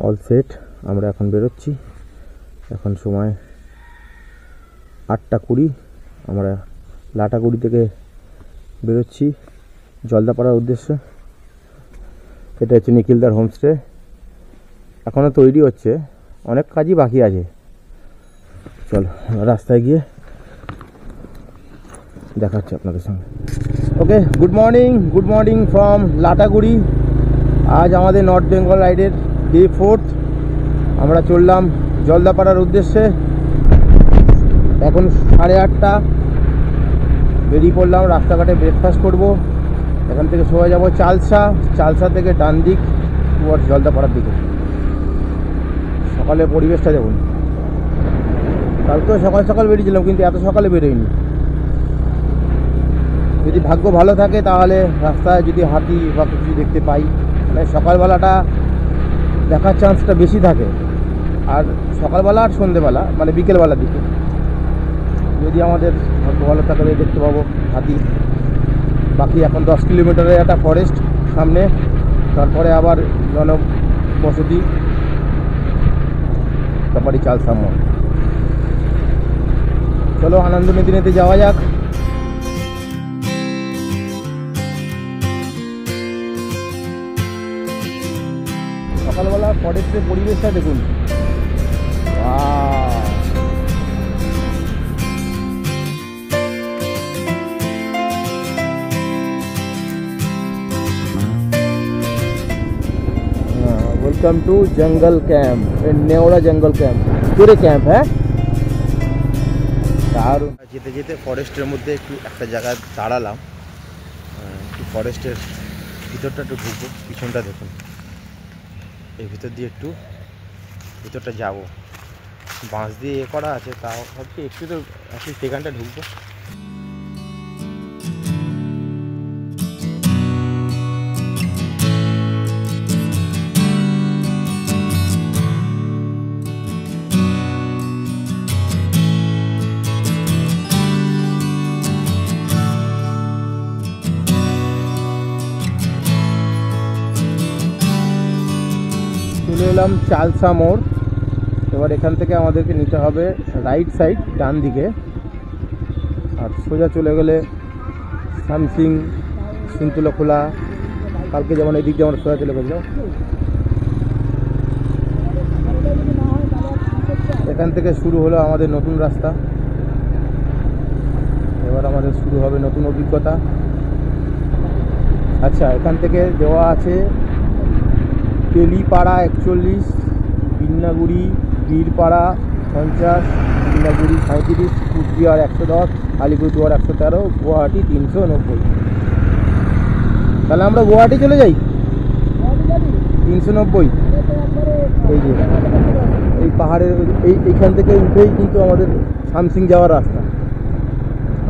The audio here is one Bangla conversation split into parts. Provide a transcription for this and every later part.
All set. আমরা এখন বেরোচ্ছি। এখন সময় 8:20। আমরা লাটাগুড়ি থেকে বেরোচ্ছি জলদাপাড়ার উদ্দেশ্যে। এটা হচ্ছে নিখিলদার হোমস্টে। এখনও তৈরি হচ্ছে, অনেক কাজই বাকি আছে। চলো রাস্তায় গিয়ে দেখাচ্ছি আপনাদের সঙ্গে। ওকে, গুড মর্নিং ফ্রম লাটাগুড়ি। আজ আমাদের নর্থ বেঙ্গল রাইডের ডে 4th। আমরা চললাম জলদাপাড়ার উদ্দেশ্যে। এখন 8:30 বেরিয়ে পড়লাম। রাস্তাঘাটে ব্রেকফাস্ট করব। এখান থেকে সোজা যাব চালসা থেকে ডান দিক টুয়ার্ডস জলদাপাড়ার দিকে। সকালে পরিবেশটা দেখুন। কালকেও সকাল বেরিয়েছিলাম, কিন্তু এত সকালে বেরোয়নি। যদি ভাগ্য ভালো থাকে তাহলে রাস্তায় যদি হাতি বা কিছু দেখতে পাই, মানে সকালবেলাটা দেখার চান্সটা বেশি থাকে। আর সকালবেলা আর সন্ধেবেলা, মানে বিকেলবেলার দিকে যদি আমাদের ভাগ্য ভালো থাকে দেখতে পাবো হাতি। বাকি এখন 10 কিলোমিটারের একটা ফরেস্ট সামনে, তারপরে আবার জনবসতি, তারপরে চালসা মোড়। চলো আনন্দ নিতে যাওয়া যাক। সকালবেলা ফরেস্টের পরিবেশটা দেখুন। Welcome to jungle camp, Nevda jungle camp. पूरे कैंप है। দারুণ। যেতে যেতে ফরেস্টের মধ্যে একটু একটা জায়গায় দাঁড়ালাম। একটু ফরেস্টের ভিতরটা একটু ঢুকবো। পিছনটা দেখুন, এই ভিতর দিয়ে একটু ভিতরটা যাব। বাঁশ দিয়ে করা আছে, তাও ভাবছি একটু তো সেখানটা ঢুকবো। চলে এলাম চালসা মোড়। এবার এখান থেকে আমাদেরকে নিতে হবে রাইট সাইড, ডান দিকে। আর সোজা চলে গেলে সামসিং, সিন্তুলাখোলা। কালকে যেমন এই দিক দিয়ে আমরা সোজা চলে গেছিলাম। এখান থেকে শুরু হলো আমাদের নতুন রাস্তা। এবার আমাদের শুরু হবে নতুন অভিজ্ঞতা। আচ্ছা, এখান থেকে দেওয়া আছে তেলিপাড়া 41, বিন্নাগুড়ি বীরপাড়া 50, বিন্নাগুড়ি 37, কুচবিহার 110, আলিপুরদুয়ার 113, গুয়াহাটি 390। তাহলে আমরা গুয়াহাটি চলে যাই। 390। এই যে এই পাহাড়ের এইখান থেকে উঠেই কিন্তু আমাদের সামসিং যাওয়ার রাস্তা।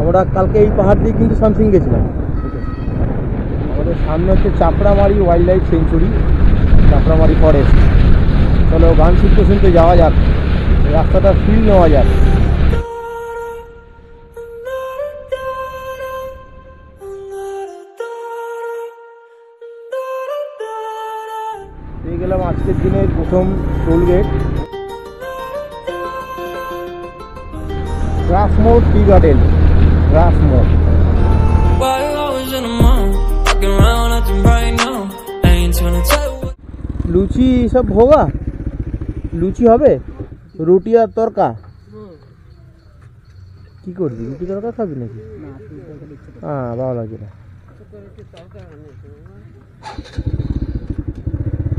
আমরা কালকে এই পাহাড় দিয়ে কিন্তু সামসিং গেছিলাম। আমাদের সামনে হচ্ছে Chapramari wild life century, Chapramari forest. চলো গান শুনতে যাওয়া যাক, রাস্তাটার ফিল নেওয়া যাক। পেয়ে গেলাম আজকের দিনের প্রথম টোলগেট, গ্রাফমোড় টি গার্ডেন। গ্রাফমোড়। লুচি সব হোগা? লুচি হবে? রুটি আর তরকা? কি করবি, রুটি তরকা খাবি নাকি? হ্যাঁ, ভালো লাগছে না।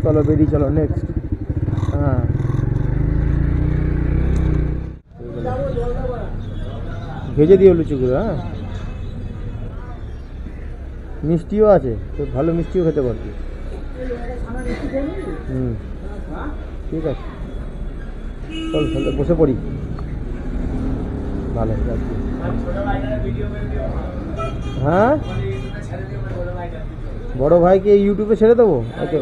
চলো বেরিয়ে চলো নেক্সট। হ্যাঁ, ভেজে দিও লুচিগুলো। হ্যাঁ, মিষ্টিও আছে, তো ভালো মিষ্টিও খেতে পারবি। ঠিক আছে, চল চল বসে পড়ি। ভালো লাগছে। হ্যাঁ, বড় ভাইকে ইউটিউবে ছেড়ে দেবো। আচ্ছা,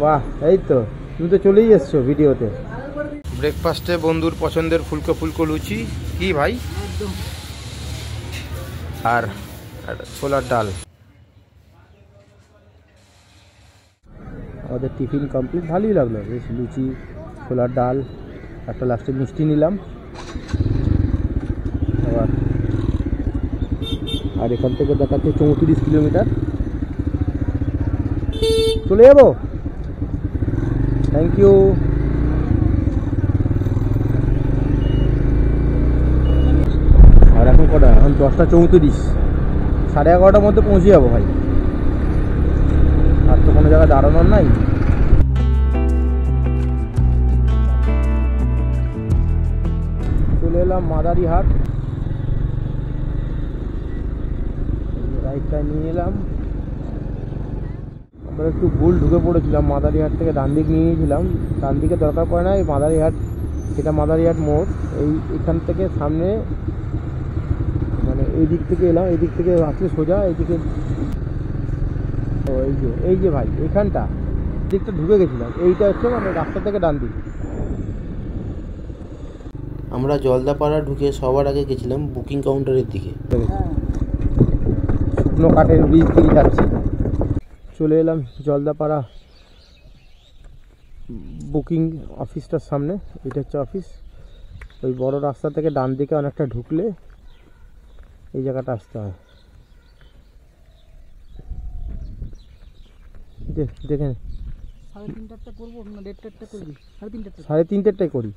বাহ, এই তো তুমি তো চলেই এসছো ভিডিওতে। ব্রেকফাস্টে বন্ধুর পছন্দের ফুলকো ফুলকো লুচি। কি ভাই? আর ছোলার ডাল। আমাদের টিফিন কমপ্লিট, ভালোই লাগলো, বেশ লুচি, ছোলার ডাল, একটা লাস্টে মিষ্টি নিলাম। আবার আর এখান থেকে দেখাচ্ছে 34 কিলোমিটার, চলে যাবো। Thank you. আর এখন কটা? এখন 10টা 34, 11:30টার মধ্যে পৌঁছে যাবো ভাই। আর তো কোনো জায়গায় দাঁড়ানোর নাই। চলে এলাম মাদারিহাট, রাইটটা নিয়ে এলাম। আমরা একটু ভুল ঢুকে পড়েছিলাম, মাদারিহাট থেকে ডান দিক নিয়ে নিয়েছিলাম। ডান দিকে দরকার পড়ে না, এই মাদারিহাট, এটা মাদারিহাট মোড়। এইখান থেকে সামনে মানে এই দিক থেকে এলাম, এই দিক থেকে আসলে সোজা এইদিকে। তো এই যে ভাই এইখানটা দিকটা ঢুকে গেছিলাম, এইটা হচ্ছে মানে রাস্তা থেকে ডান দিক। আমরা জলদাপাড়া ঢুকে সবার আগে গেছিলাম বুকিং কাউন্টারের দিকে। শুকনো কাঠের ব্রিজ দিকে যাচ্ছি। চলে এলাম জলদাপাড়া বুকিং অফিসটার সামনে। এটা হচ্ছে অফিস। ওই বড় রাস্তা থেকে ডান দিকে অনেকটা ঢুকলে এই জায়গাটা আসতে হয়। দেখেন 3:30টায় করি।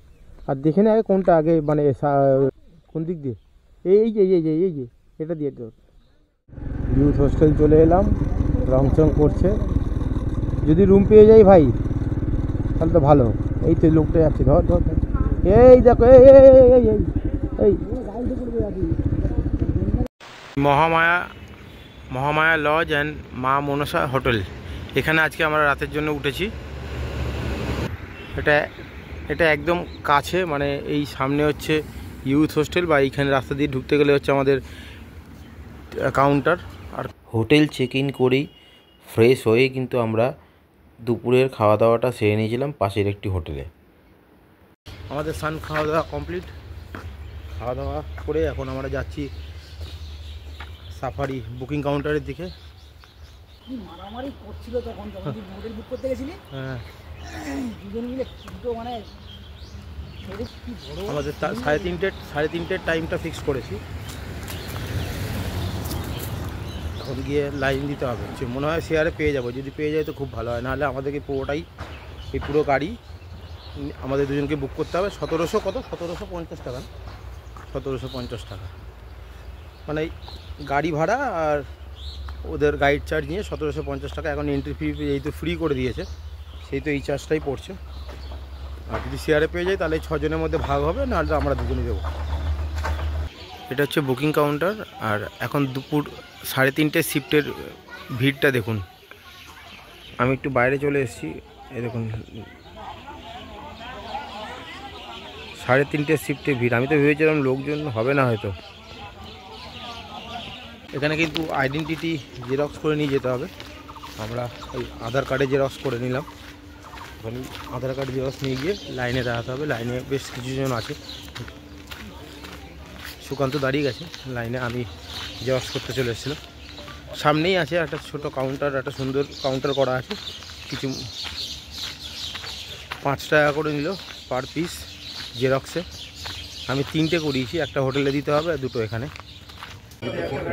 আর দেখে নে আগে কোনটা আগে, মানে কোন দিক দিয়ে। এই যে এটা দিয়ে তো ইউথ হোস্টেল চলে এলাম। রংচং করছে, যদি রুম পেয়ে যাই ভাই তাহলে তো ভালো। এই তো লোকটা যাচ্ছে, ধর ধর, এই দেখো এই মহামায়া লজ অ্যান্ড মা মনসা হোটেল, এখানে আজকে আমরা রাতের জন্য উঠেছি। এটা একদম কাছে, মানে এই সামনে হচ্ছে ইউথ হোস্টেল, বা এইখানে রাস্তা দিয়ে ঢুকতে গেলে হচ্ছে আমাদের কাউন্টার। আর হোটেল চেক ইন করেই ফ্রেশ হয়ে কিন্তু আমরা দুপুরের খাওয়া দাওয়াটা সেরে নিয়েছিলাম পাশের একটি হোটেলে। আমাদের সান খাওয়া দাওয়া কমপ্লিট। খাওয়া দাওয়া করে এখন আমরা যাচ্ছি সাফারি বুকিং কাউন্টারের দিকে। মারামারি করছিল তখন হোটেল বুক করতে গেছিলি। হ্যাঁ, দুজন মিলে দুটো মানে আমাদের 3:30 টাইমটা ফিক্স করেছি। এখন গিয়ে লাইন দিতে হবে। মনে হয় শেয়ারে পেয়ে যাবো, যদি পেয়ে যায় তো খুব ভালো হয়, নাহলে আমাদেরকে পুরোটাই এই পুরো গাড়ি আমাদের দুজনকে বুক করতে হবে। 1750 টাকা, 1750 টাকা, মানে গাড়ি ভাড়া আর ওদের গাইড চার্জ নিয়ে 1750 টাকা। এখন এন্ট্রি ফি যেহেতু ফ্রি করে দিয়েছে, সেই তো এই চার্জটাই পড়ছে। আর যদি শেয়ারে পেয়ে যাই তাহলে 6 জনের মধ্যে ভাগ হবে, নাহলে আমরা দুজনে দেবো। এটা হচ্ছে বুকিং কাউন্টার। আর এখন দুপুর 3:30 শিফটের ভিড়টা দেখুন। আমি একটু বাইরে চলে এসেছি, এই দেখুন 3:30 শিফটের ভিড়। আমি তো ভেবেছিলাম লোকজন হবে না হয়তো। এখানে কিন্তু আইডেন্টিটি জেরক্স করে নিয়ে যেতে হবে। আমরা ওই আধার কার্ডে জেরক্স করে নিলাম। ওখানে আধার কার্ড জেরক্স নিয়ে গিয়ে লাইনে দাঁড়াতে হবে। লাইনে বেশ কিছুজন আছে, সুকান্ত দাঁড়িয়ে গেছে লাইনে, আমি জেরক্স করতে চলে এসেছিলাম। সামনেই আছে একটা ছোট কাউন্টার, একটা সুন্দর কাউন্টার করা আছে। কিছু 5 টাকা করে নিল পার পিস জেরক্সে। আমি 3টে করিয়েছি, একটা হোটেলে দিতে হবে আর 2টো এখানে।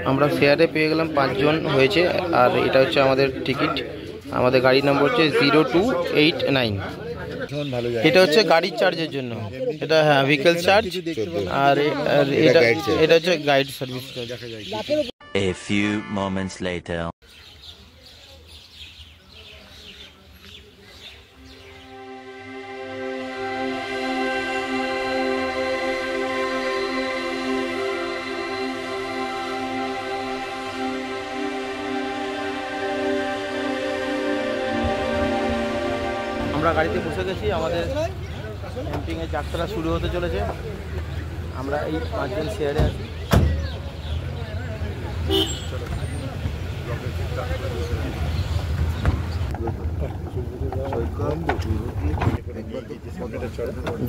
আমরা শেয়ারে পেয়ে গেলাম 5 জন হয়েছে। আর এটা হচ্ছে আমাদের টিকিট। আমাদের গাড়ি নম্বর হচ্ছে 0289। এটা হচ্ছে গাড়ির চার্জের জন্য, এটা হ্যাঁ ভেহিকেল চার্জ। আর এটা হচ্ছে guide service charge. A few moments later. আমরা গাড়িতে বসে গেছি, আমাদের ক্যাম্পিংয়ের যাত্রা শুরু হতে চলেছে। আমরা এই 5 জন শেয়ারে আছি।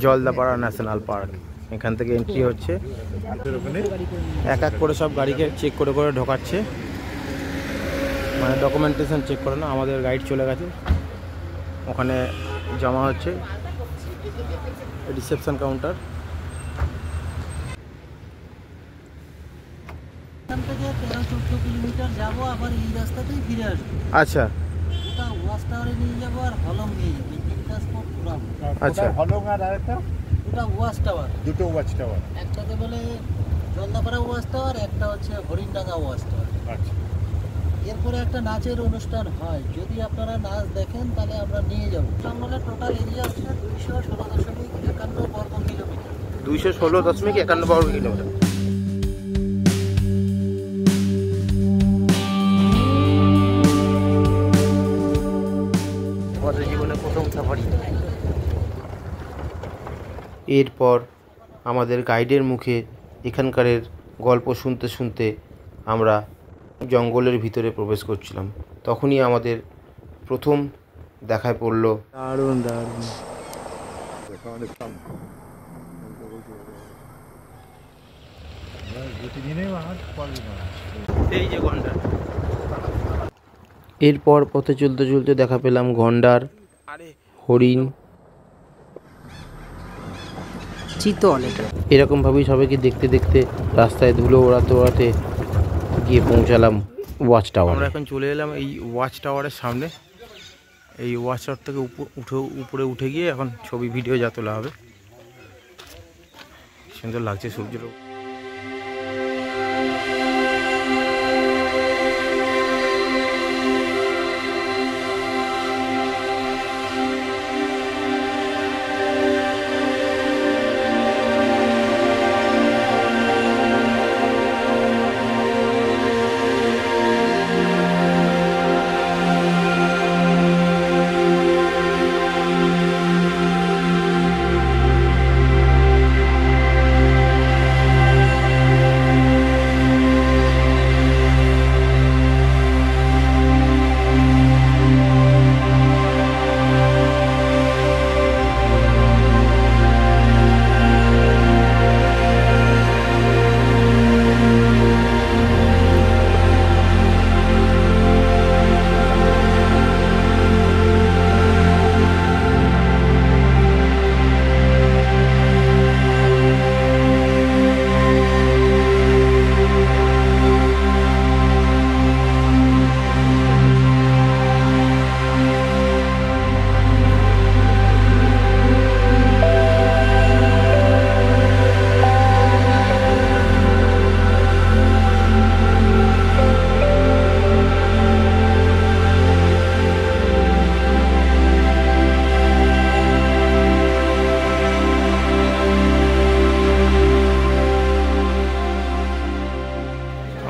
জলদাপাড়া ন্যাশনাল পার্ক, এখান থেকে এন্ট্রি হচ্ছে। এক এক করে সব গাড়িকে চেক করে করে ঢোকাচ্ছে, মানে ডকুমেন্টেশন চেক করে না। আমাদের গাইড চলে গেছে, ওখানে জমা হচ্ছে, রিসেপশন কাউন্টার। এখান থেকে 13-14 কিলোমিটার যাবো, আবার এই রাস্তাতেই ফিরে আসবো। আচ্ছা ওটা ওয়াচ টাওয়ারে নিয়ে যাবো আর হলং নিয়ে যাবো, এই তিনটা স্পট ঘুরাবো। আচ্ছা হলং আর আরেকটা ওটা ওয়াচ টাওয়ার, দুটো ওয়াচ টাওয়ার। একটাকে বলে জলদাপাড়া ওয়াচ টাওয়ার, একটা হচ্ছে হরিণডাঙ্গা ওয়াচ টাওয়ার। আচ্ছা এরপরে একটা নাচের অনুষ্ঠান হয়, যদি আপনারা নাচ দেখেন তাহলে আমরা নিয়ে যাবো। জঙ্গলের টোটাল এরিয়া হচ্ছে 216.51 বর্গ কিলোমিটার। 216.51 বর্গ কিলোমিটার। আমাদের জীবনে প্রথম সাফারি। এরপর আমাদের গাইডের মুখে এখানকারের গল্প শুনতে শুনতে আমরা জঙ্গলের ভিতরে প্রবেশ করছিলাম। তখনই আমাদের প্রথম দেখায় পড়ল দারুণ দারুণ এই যে গন্ডার। এরপর পথে চলতে চলতে দেখা পেলাম গন্ডার, হরিণ, চিতল। এরকমভাবেই সবাইকে দেখতে দেখতে রাস্তায় ধুলো ওড়াতে ওড়াতে গিয়ে পৌঁছালাম ওয়াচ টাওয়ার। আমরা এখন চলে এলাম এই ওয়াচ টাওয়ারের সামনে। এই ওয়াচ টাওয়ার থেকে উপরে উঠে গিয়ে এখন ছবি ভিডিও যা তোলা হবে। সুন্দর লাগছে সূর্যের।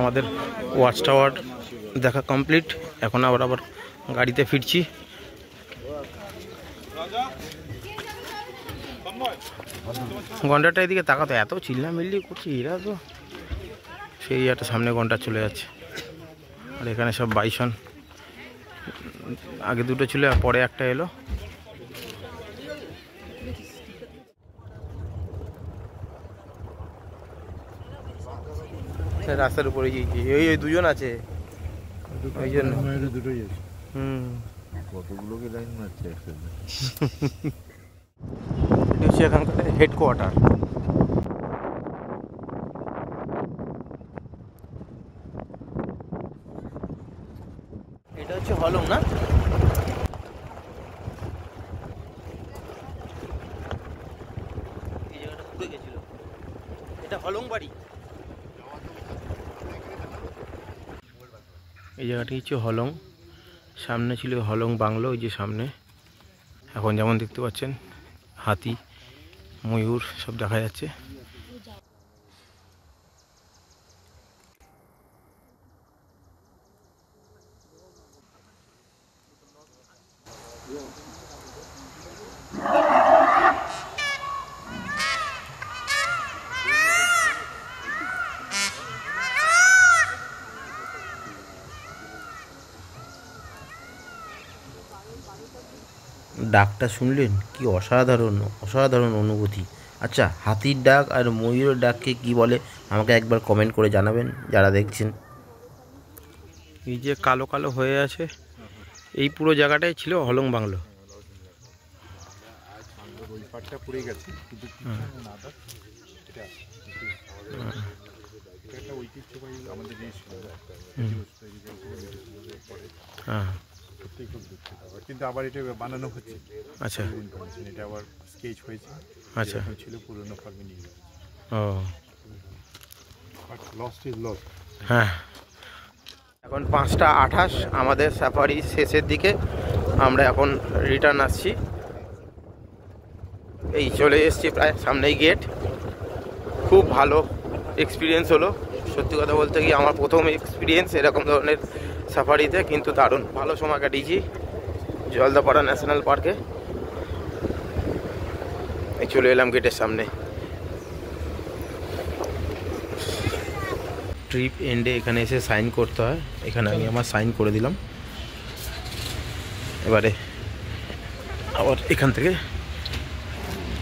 আমাদের ওয়াচ টাওয়ার দেখা কমপ্লিট। এখন আবার গাড়িতে ফিরছি। গন্ডারটা এদিকে তাকাতো, এত চিল্লামিল্লি করছে এরা তো। সেই একটা সামনে গন্ডার চলে যাচ্ছে। আর এখানে সব বাইসন, আগে দুটো ছিল আর পরে একটা এলো। রাস্তার উপরে ওই দুজন আছে, ওই জন্য দুটোই আছে। কতগুলোকে লাইন মারছে একসাথে। এটা হচ্ছে এখানকার হেডকোয়ার্টার। এটা হচ্ছে হলং না? এই জায়গাটা পুড়ে গেছিল। এটা হলং বাড়ি। এই জায়গাটি হচ্ছে হলং। সামনে ছিল হলং বাংলো, ওই যে সামনে। এখন যেমন দেখতে পাচ্ছেন হাতি, ময়ূর সব দেখা যাচ্ছে। ডাকটা শুনলেন, কি অসাধারণ অসাধারণ অনুভূতি। আচ্ছা, হাতির ডাক আর ময়ূরের ডাককে কি বলে আমাকে একবার কমেন্ট করে জানাবেন যারা দেখছেন। এই যে কালো কালো হয়ে আছে, এই পুরো জায়গাটাই ছিল হলং বাংলো। ওই পাটটা পড়ে গেছে কিন্তু না দাদা এটা একটা ঐতিহ্যবাহী আমাদের জিনিস ছিল সত্যি খুব দুঃখিত কিন্তু আবার এটা বানানো হচ্ছে। আচ্ছা এটা আবার স্কেচ হয়েছে। আচ্ছা ছিল পুরোনো ফার্মে নিয়ে ও লস্ট ইজ লস্ট। হ্যাঁ এখন 5:28 আমাদের সাফারি শেষের দিকে, আমরা এখন রিটার্ন আসছি। এই চলে এসেছি প্রায় সামনেই গেট। খুব ভালো এক্সপিরিয়েন্স হলো, সত্যি কথা বলতে কি আমার প্রথম এক্সপিরিয়েন্স এরকম ধরনের সাফারিতে, কিন্তু দারুণ ভালো সময় কাটিয়েছি জলদাপাড়া ন্যাশনাল পার্কে। এই চলে এলাম গেটের সামনে। ট্রিপ এন্ডে এখানে এসে সাইন করতে হয়, এখানে আমি আমার সাইন করে দিলাম। এবারে আবার এখান থেকে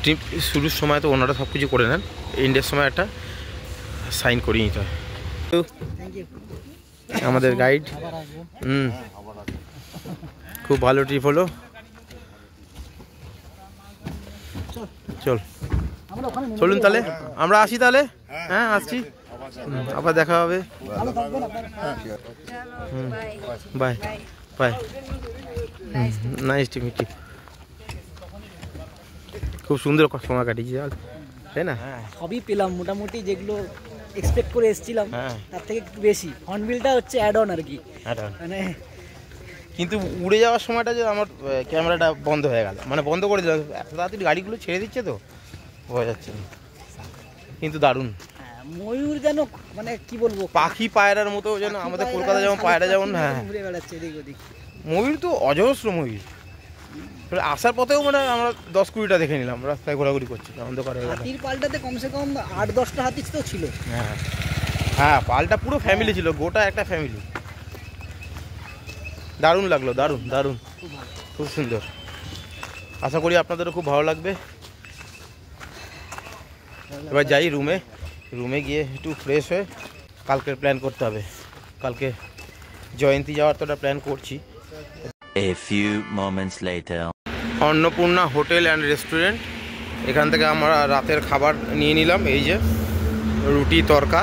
ট্রিপ শুরুর সময় তো ওনারা সব কিছু করে নেন, এন্ডের সময় একটা সাইন করিয়ে নিতে হয়। আমাদের গাইড খুব ভালো ট্রিপ হলো। চলুন তাহলে আমরা আসি তাহলে। হ্যাঁ আসছি, আবার দেখা হবে। Bye bye, nice to meet you. খুব সুন্দর সময় কাটিয়েছি তাই না? সবই পেলাম মোটামুটি, যেগুলো এক্সপেক্ট করে এসেছিলাম তার থেকে একটু বেশি। হর্নবিলটা হচ্ছে অ্যাড অন আর কি, মানে কিন্তু উড়ে যাওয়ার সময়টা যে আমার ক্যামেরাটা বন্ধ হয়ে গেল, মানে বন্ধ করে দিলাম, এত তাড়াতাড়ি গাড়িগুলো ছেড়ে দিচ্ছে তো বোঝা যাচ্ছে না, কিন্তু দারুণ। ময়ূর যেন মানে কি বলবো, পাখি পায়রার মতো যেন আমাদের কলকাতা যেমন পায়রা যেমন, হ্যাঁ ঘুরে বেড়াচ্ছে এদিক ওদিক। ময়ূর তো অজস্র ময়ূর। আসার পথেও মানে আমরা 10-20টা দেখে নিলাম, রাস্তায় ঘোরাঘুরি করছি, অন্ধকার হয়ে গেল। হাতির পাল্টাতে কমসে কম 8-10টা হাতি তো ছিল। হ্যাঁ হ্যাঁ, পালটা পুরো ফ্যামিলি ছিল, গোটা একটা ফ্যামিলি। দারুণ লাগলো, দারুণ দারুণ, খুব সুন্দর। আশা করি আপনাদেরও খুব ভালো লাগবে। এবার যাই রুমে গিয়ে একটু ফ্রেশ হয়ে কালকের প্ল্যান করতে হবে। কালকে জয়ন্তী যাওয়ার তো একটা প্ল্যান করছি। A few moments later. Annapurna hotel and restaurant, এখান থেকে আমরা রাতের খাবার নিয়ে নিলাম। এই যে রুটি তরকা।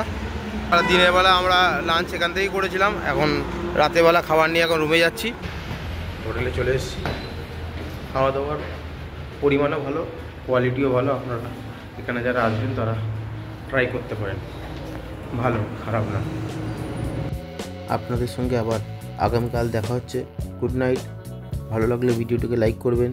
আর দিনের বেলা আমরা লাঞ্চ এখান থেকেই করেছিলাম, এখন রাতের বেলা খাবার নিয়ে এখন রুমে যাচ্ছি। হোটেলে চলে এসেছি। খাওয়া দাওয়ার পরিমাণও ভালো, কোয়ালিটিও ভালো। আপনারা এখানে যারা আসবেন তারা ট্রাই করতে পারেন, ভালো, খারাপ না। আপনাদের সঙ্গে আবার আগামীকাল দেখা হচ্ছে। Good night. ভালো লাগলে ভিডিওটিকে লাইক করবেন।